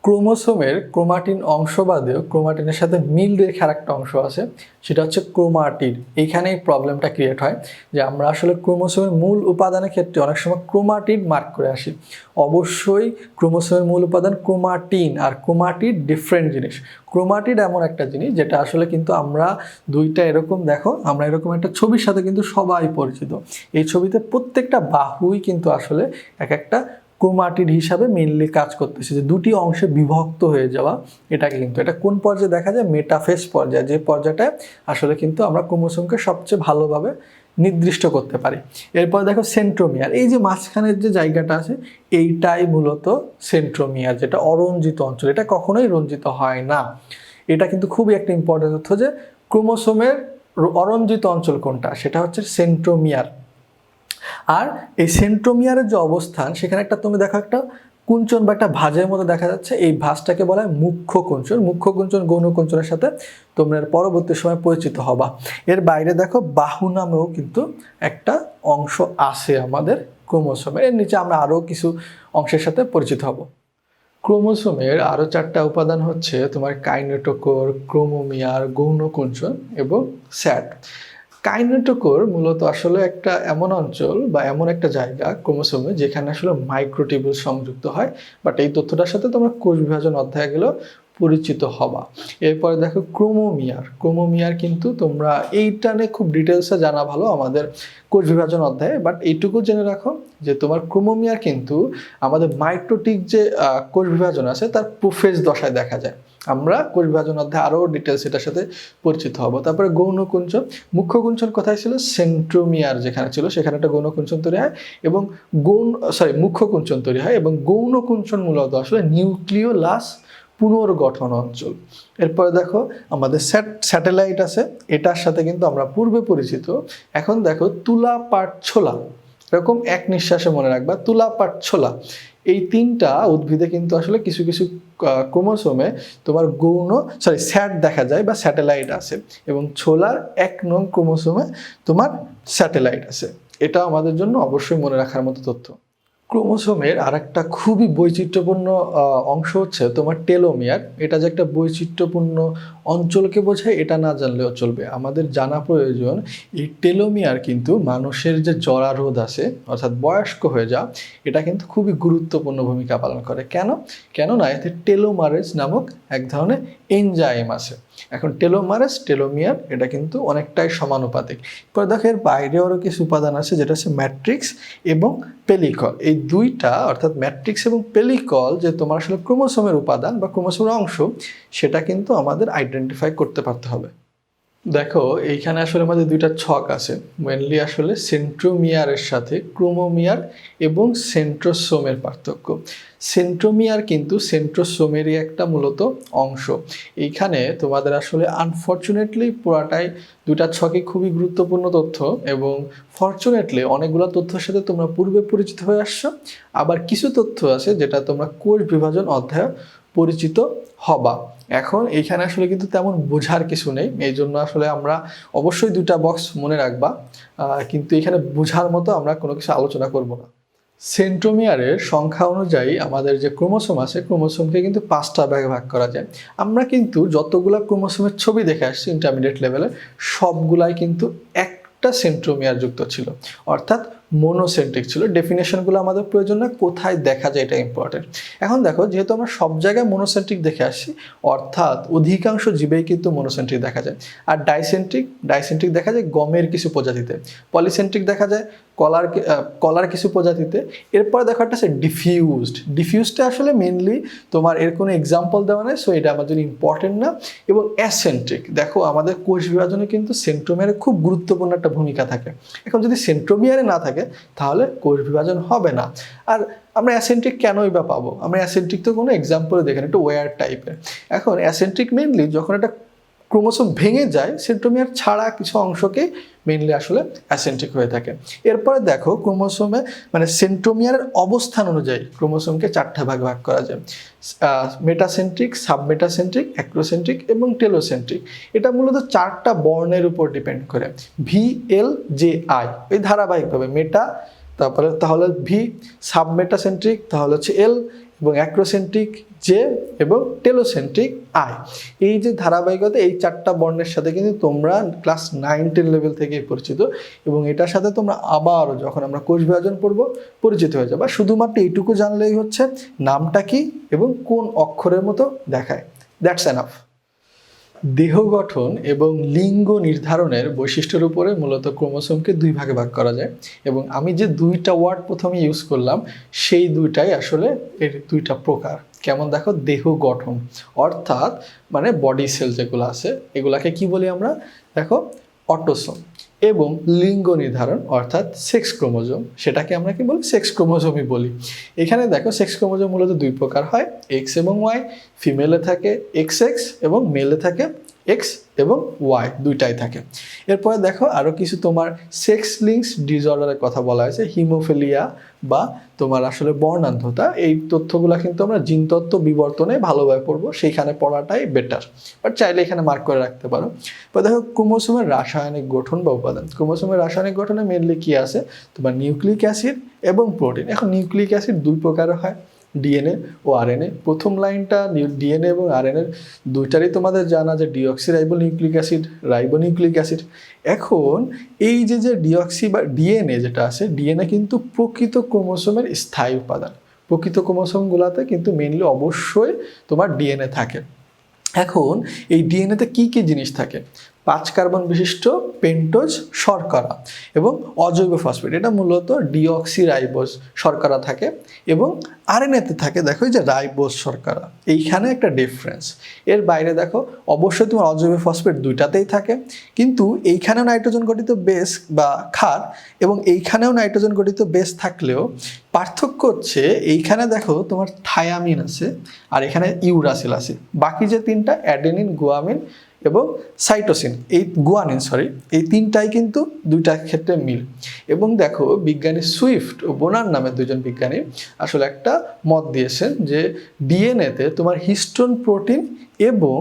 ক্রোমোসোমের chromatin অংশ বাদেও ক্রোমাটিনের সাথে মিল রেখে আরেকটা অংশ আছে, সেটা হচ্ছে ক্রোমাটিড। এইখানেই প্রবলেমটা ক্রিয়েট হয় যে আমরা আসলে ক্রোমোসোমের মূল উপাদানের ক্ষেত্রে অনেক সময় ক্রোমাটিড মার্ক করে আসি। অবশ্যই ক্রোমোসোমের মূল উপাদান ক্রোমাটিন, আর ক্রোমাটিড ডিফারেন্ট জিনিস। ক্রোমাটিড এমন একটা জিনিস যেটা আসলে কিন্তু আমরা দুইটা এরকম দেখো, আমরা এরকম একটা ছবির সাথে কিন্তু সবাই পরিচিত। এই ছবিতে প্রত্যেকটা বাহুই কিন্তু আসলে এক একটা ক্রোমাটিড হিসাবে মেইনলি কাজ করতেছে, যে দুটি অংশে বিভক্ত হয়ে যাওয়া। এটাকে কিন্তু এটা কোন পর্যায়ে দেখা যায়? মেটাফেজ পর্যায়ে, যে পর্যায়টায় আসলে কিন্তু আমরা ক্রোমোসোমকে সবচেয়ে ভালোভাবে নির্দিষ্ট করতে পারি। এরপর দেখো সেন্ট্রোমিয়ার, এই যে মাঝখানের যে জায়গাটা আছে এইটাই মূলত সেন্ট্রোমিয়ার, যেটা অরঞ্জিত অঞ্চল। এটা কখনোই রঞ্জিত হয় না। এটা কিন্তু খুবই একটা ইম্পর্টেন্ট তথ্য যে ক্রোমোসোমের অরঞ্জিত অঞ্চল কোনটা, সেটা হচ্ছে সেন্ট্রোমিয়ার। আর এই সেন্ট্রোমিয়ারের যে অবস্থান, সেখানে একটা তুমি দেখো একটা কুঞ্চন বা একটা ভাঁজের মতো দেখা যাচ্ছে। এই ভাঁজটাকে বলা হয় মুখ্য কুঞ্চন। মুখ্য কুঞ্চন গৌণ কুঞ্চনের সাথে তোমরা পরবর্তী সময় পরিচিত হবা। এর বাইরে দেখো বাহু নামেও কিন্তু একটা অংশ আছে আমাদের ক্রোমোসোমের। এর নিচে আমরা আরও কিছু অংশের সাথে পরিচিত হব। ক্রোমোসোমের আরও চারটা উপাদান হচ্ছে তোমার কাইনেটোকোর, ক্রোমোমিয়ার, গৌণ কুঞ্চন এবং স্যাট। কাইনেটোকোর মূলত আসলে একটা এমন অঞ্চল বা এমন একটা জায়গা ক্রোমোসোমে যেখানে আসলে মাইক্রোটিবিউল সংযুক্ত হয়। বাট এই তথ্যটার সাথে তোমরা কোষ বিভাজন অধ্যায়ে গেলেও পরিচিত হবা। এরপরে দেখো ক্রোমোমিয়ার। ক্রোমোমিয়ার কিন্তু তোমরা এইটা নিয়ে খুব ডিটেলসে জানা ভালো আমাদের কোষ বিভাজন অধ্যায়ে। বাট এইটুকু জেনে রাখো যে তোমার ক্রোমোমিয়ার কিন্তু আমাদের মাইটোটিক যে কোষ বিভাজন আছে তার প্রোফেজ দশায় দেখা যায়। আমরা কোষ বিভাজন অধ্যায়ে আরও ডিটেলস এটার সাথে পরিচিত হব। তারপরে গৌণ কুঞ্চন। মুখ্য কুঞ্চন কোথায় ছিল? সেন্ট্রোমিয়ার যেখানে ছিল সেখানে একটা গৌণ কুঞ্চন তৈরি হয় এবং মুখ্য কুঞ্চন তৈরি হয়, এবং গৌণ কুঞ্চন মূলত আসলে নিউক্লিওলাস পুনর্গঠন অঞ্চল। এরপরে দেখো আমাদের স্যাটেলাইট আছে, এটার সাথে কিন্তু আমরা পূর্বে পরিচিত। এখন দেখো তুলা, পাট, ছোলা, এরকম এক নিঃশ্বাসে মনে রাখবা তুলা, পাট, ছোলা। এই তিনটা উদ্ভিদে কিন্তু আসলে কিছু কিছু ক্রোমোসোমে তোমার স্যাট দেখা যায় বা স্যাটেলাইট আছে, এবং ছোলার 1 নং ক্রোমোসোমে তোমার স্যাটেলাইট আছে। এটা আমাদের জন্য অবশ্যই মনে রাখার মতো তথ্য। ক্রোমোসোমের আরেকটা খুবই বৈচিত্র্যপূর্ণ অংশ হচ্ছে তোমার টেলোমিয়ার। এটা যে একটা বৈচিত্র্যপূর্ণ অঞ্চলকে বোঝায় এটা না জানলেও চলবে, আমাদের জানা প্রয়োজন এই টেলোমিয়ার কিন্তু মানুষের যে জরারোধ আছে অর্থাৎ বয়স্ক হয়ে যাওয়া, এটা কিন্তু খুবই গুরুত্বপূর্ণ ভূমিকা পালন করে। কেননা এতে টেলোমারেজ নামক এক ধরনের এনজাইম আছে। এখন টেলোমারেজ, টেলোমিয়ার এটা কিন্তু অনেকটাই সমানুপাতিক। পরে দেখো এর বাইরে আরও কিছু উপাদান আছে যেটা হচ্ছে ম্যাট্রিক্স এবং পেলিকল। এই দুইটা অর্থাৎ ম্যাট্রিক্স এবং পেলিকল যে তোমার আসলে ক্রোমোসোমের উপাদান বা ক্রোমোসোমের অংশ, সেটা কিন্তু আমাদের আইডেন্টিফাই করতে পারতে হবে। দেখো এইখানে আসলে আমাদের দুইটা ছক আছে, মেনলি আসলে সেন্ট্রোমিয়ারের সাথে ক্রোমোমিয়ার এবং সেন্ট্রোসোমের পার্থক্য। সেন্ট্রোমিয়ার কিন্তু সেন্ট্রোসোমেরই একটা মূলত অংশ। এইখানে তোমাদের আসলে আনফর্চুনেটলি পুরাটাই দুইটা ছকে খুবই গুরুত্বপূর্ণ তথ্য, এবং ফরচুনেটলি অনেকগুলো তথ্যের সাথে তোমরা পূর্বে পরিচিত হয়ে আসছো। আবার কিছু তথ্য আছে যেটা তোমরা কোষ বিভাজন অধ্যায়ে পরিচিত হবা। এখন এইখানে আসলে কিন্তু তেমন বোঝার কিছু নেই, এই জন্য আসলে আমরা অবশ্যই দুইটা বক্স মনে রাখবা, কিন্তু এখানে বোঝার মতো আমরা কোনো কিছু আলোচনা করব না। সেন্ট্রোমিয়ারের সংখ্যা অনুযায়ী আমাদের যে ক্রোমোসোম আছে, ক্রোমোসোমকে কিন্তু 5টা ভাগে ভাগ করা যায়। আমরা কিন্তু যতগুলা ক্রোমোসোমের ছবি দেখে আসছি ইন্টারমিডিয়েট লেভেলে, সবগুলাই কিন্তু একটা সেন্ট্রোমিয়ার যুক্ত ছিল, অর্থাৎ মোনোসেন্ট্রিক ছিল। ডেফিনেশনগুলো আমাদের প্রয়োজন না, কোথায় দেখা যায় এটা ইম্পর্টেন্ট। এখন দেখো যেহেতু আমরা সব জায়গায় মোনোসেন্ট্রিক দেখে আসছি, অর্থাৎ অধিকাংশ জীবেই কিন্তু মোনোসেন্ট্রিক দেখা যায়। আর ডাইসেন্ট্রিক দেখা যায় গমের কিছু প্রজাতিতে, পলিসেন্ট্রিক দেখা যায় কলার কিছু প্রজাতিতে। এরপরে দেখো একটা আছে ডিফিউজটা আসলে মেনলি তোমার এর কোনো এক্সাম্পল দেওয়া নেই, সো এটা আমার জন্য ইম্পর্টেন্ট না। এবং অ্যাসেন্ট্রিক, দেখো আমাদের কোষ বিভাজনে কিন্তু সেন্ট্রোমিয়ারে খুব গুরুত্বপূর্ণ একটা ভূমিকা থাকে। এখন যদি সেন্ট্রোমিয়ারে না থাকে তাহলে কোষ বিভাজন হবে না। আর আমরা অ্যাসেন্ট্রিক কেনই বা পাবো? আমরা অ্যাসেন্ট্রিক তো কোনো এক্সাম্পল দেখেন, একটু ওয়ার টাইপের। এখন অ্যাসেন্ট্রিক মেনলি যখন একটা ক্রোমোসোম ভেঙে যায়, সেন্ট্রোমিয়ার ছাড়া কিছু অংশকে মেনলি আসলে অ্যাসেন্ট্রিক হয়ে থাকে। এরপরে দেখো ক্রোমোসোমে মানে সেন্ট্রোমিয়ারের অবস্থান অনুযায়ী ক্রোমোসোমকে 4টা ভাগে ভাগ করা যায়: মেটাসেন্ট্রিক, সাবমেটাসেন্ট্রিক, অ্যাক্রোসেন্ট্রিক এবং টেলোসেন্ট্রিক। এটা মূলত 4টা বর্ণের উপর ডিপেন্ড করে, VLJI এই ধারাবাহিকভাবে মেটা, তাহলে ভি, সাবমেটাসেন্ট্রিক তাহলে হচ্ছে এল, এবং অ্যাক্রোসেন্ট্রিক জে এবং টেলোসেন্ট্রিক আই। এই যে ধারাবাহিকতা, এই 4টা বর্ণের সাথে কিন্তু তোমরা ক্লাস 9-10 লেভেল থেকেই পরিচিত, এবং এটার সাথে তোমরা আবারও যখন আমরা কোষ বিভাজন পড়ব পরিচিত হয়ে যাবে। শুধুমাত্র এইটুকু জানলেই হচ্ছে নামটা কি এবং কোন অক্ষরের মতো দেখায়, দ্যাটস এনাফ। দেহ গঠন এবং লিঙ্গ নির্ধারণের বৈশিষ্ট্যের উপরে মূলত ক্রোমোসোমকে 2 ভাগে ভাগ করা যায়, এবং আমি যে 2টা ওয়ার্ড প্রথমে ইউজ করলাম সেই 2টাই আসলে এর 2টা প্রকার। কেমন দেখো, দেহ গঠন অর্থাৎ মানে বডি সেল যেগুলো আছে এগুলাকে কি বলি আমরা, দেখো অটোসোম, এবং লিঙ্গ নির্ধারণ অর্থাৎ সেক্স ক্রোমোজোম, সেটাকে আমরা কি বলি, সেক্স ক্রোমোজোমই বলি। এখানে দেখো সেক্স ক্রোমোজোম মূলত 2 প্রকার হয়, এক্স এবং ওয়াই। ফিমেলে থাকে XX এবং মেলে থাকে X এবং Y, 2টাই থাকে। এরপরে দেখো আরও কিছু তোমার সেক্স লিঙ্কস ডিসঅর্ডারের কথা বলা হয়েছে, হিমোফিলিয়া বা তোমার আসলে বর্ণান্ধতা। এই তথ্যগুলো কিন্তু আমরা জিনতত্ত্ব বিবর্তনে ভালোভাবে পড়বো, সেইখানে পড়াটাই বেটার, বাট চাইলে এখানে মার্ক করে রাখতে পারো। বা দেখো ক্রোমোসোমের রাসায়নিক গঠন বা উপাদান। ক্রোমোসোমের রাসায়নিক গঠনে মেনলি কি আছে, তোমার নিউক্লিক অ্যাসিড এবং প্রোটিন। এখন নিউক্লিক অ্যাসিড 2 প্রকারের হয়, ডিএনএ ও আরএনএ। প্রথম লাইনটা ডিএনএ এবং আরএনএর 2টারই তোমাদের জানা যে ডিঅক্সিরাইবোনিউক্লিক অ্যাসিড, রাইবোনিউক্লিক অ্যাসিড। এখন এই যে ডিঅক্সি বা ডিএনএ যেটা আছে, ডিএনএ কিন্তু প্রকৃত ক্রোমোসোমের স্থায়ী উপাদান। প্রকৃত ক্রোমোসোমগুলোতে কিন্তু মেনলি অবশ্যই তোমার ডিএনএ থাকে। এখন এই ডিএনএতে কি কি জিনিস থাকে, 5 কার্বন বিশিষ্ট পেন্টোজ শর্করা এবং অজৈব ফসফেট, এটা মূলত ডিঅক্সিরাইবোজ শর্করা থাকে, এবং আরএনএতে থাকে দেখো এই যে রাইবোজ শর্করা। এইখানে একটা ডিফারেন্স। এর বাইরে দেখো অবশ্যই তোমার অজৈব ফসফেট 2টাতেই থাকে, কিন্তু এইখানেও নাইট্রোজেন গঠিত বেস বা ক্ষার এবং এইখানেও নাইট্রোজেন গঠিত বেস থাকলেও পার্থক্য হচ্ছে এইখানে দেখো তোমার থায়ামিন আছে আর এখানে ইউরাসিল আছে। বাকি যে 3টা অ্যাডেনিন, গুয়ামিন এবং সাইটোসিন, এই গুয়ানিন এই 3টাই কিন্তু 2টার ক্ষেত্রে মিল। এবং দেখো বিজ্ঞানী সুইফট ও বোনার নামে 2জন বিজ্ঞানী আসলে একটা মত দিয়েছেন যে ডিএনএতে তোমার হিস্টোন প্রোটিন এবং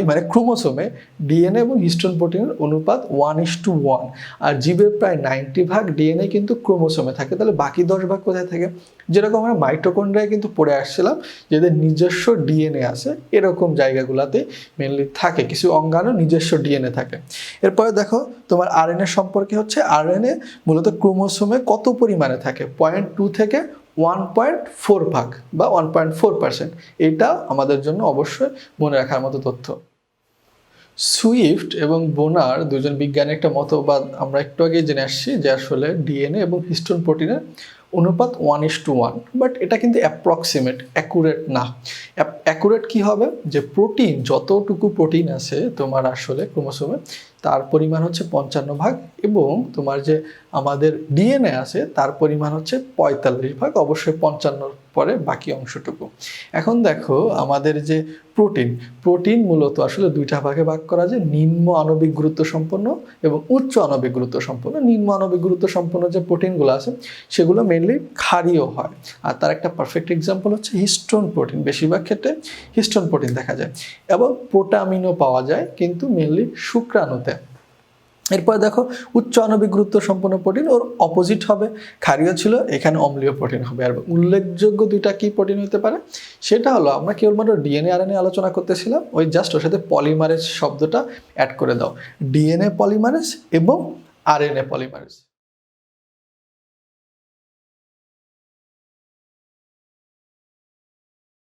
মানে ক্রোমোসোমে ডিএনএ এবং হিস্টোন প্রোটিনের অনুপাত 1:1, আর জীবের প্রায় 90% ডিএনএ কিন্তু ক্রোমোসোমে থাকে। তাহলে বাকি 10% কোথায় থাকে, যেরকম আমরা মাইটোকন্ড্রিয়ায় কিন্তু পড়ে আসছিলাম যাদের নিজস্ব ডিএনএ আছে, এরকম জায়গাগুলোতে মেনলি থাকে, কিছু অঙ্গাণু নিজস্ব ডিএনএ থাকে। এরপরে দেখো তোমার আরএনএ সম্পর্কে হচ্ছে, আরএনএ মূলত ক্রোমোসোমে কত পরিমাণে থাকে, 0.2 থেকে 1.4 ভাগ বা 1.4%। এটা আমাদের জন্য অবশ্যই মনে রাখার মতো তথ্য। সুইফট এবং বোনার 2জন বিজ্ঞানী একটা মতবাদ আমরা একটু আগে জেনে আসছি যে আসলে ডিএনএ এবং হিস্টোন প্রোটিনের অনুপাত 1:1, বাট এটা কিন্তু অ্যাপ্রক্সিমেট, অ্যাকুরেট না। অ্যাকুরেট কি হবে, যে প্রোটিন যতটুকু প্রোটিন আছে তোমার আসলে ক্রোমোসোমে তার পরিমাণ হচ্ছে 55 ভাগ, এবং তোমার যে আমাদের ডিএনএ আছে তার পরিমাণ হচ্ছে 45 ভাগ, অবশ্যই 55 পরে বাকি অংশটুকু। এখন দেখো আমাদের যে প্রোটিন মূলত আসলে 2টা ভাগে ভাগ করা যায়, নিম্ন আণবিক গুরুত্ব সম্পন্ন এবং উচ্চ আণবিক গুরুত্ব সম্পন্ন। নিম্ন আণবিক গুরুত্ব সম্পন্ন যে প্রোটিনগুলো আছে সেগুলো মেনলি ক্ষারীয় হয়, আর তার একটা পারফেক্ট এক্সাম্পল হচ্ছে হিস্টোন প্রোটিন। বেশিরভাগ ক্ষেত্রে হিস্টোন প্রোটিন দেখা যায়, এবং প্রোটামিনও পাওয়া যায় কিন্তু মেনলি শুক্রাণুতে। এরপর দেখো উচ্চ আণবিক গুরুত্ব সম্পন্ন প্রোটিন ওর অপোজিট হবে, ক্ষারীয় ছিল, এখানে অম্লীয় প্রোটিন হবে। আর উল্লেখযোগ্য 2টা কি প্রোটিন হতে পারে, সেটা হলো আমরা কেবলমাত্র ডিএনএ আরএনএ আলোচনা করতেছিলাম, ওই জাস্ট ওর সাথে পলিমারেজ শব্দটা অ্যাড করে দাও, ডিএনএ পলিমারেজ এবং আরএনএ পলিমারেজ।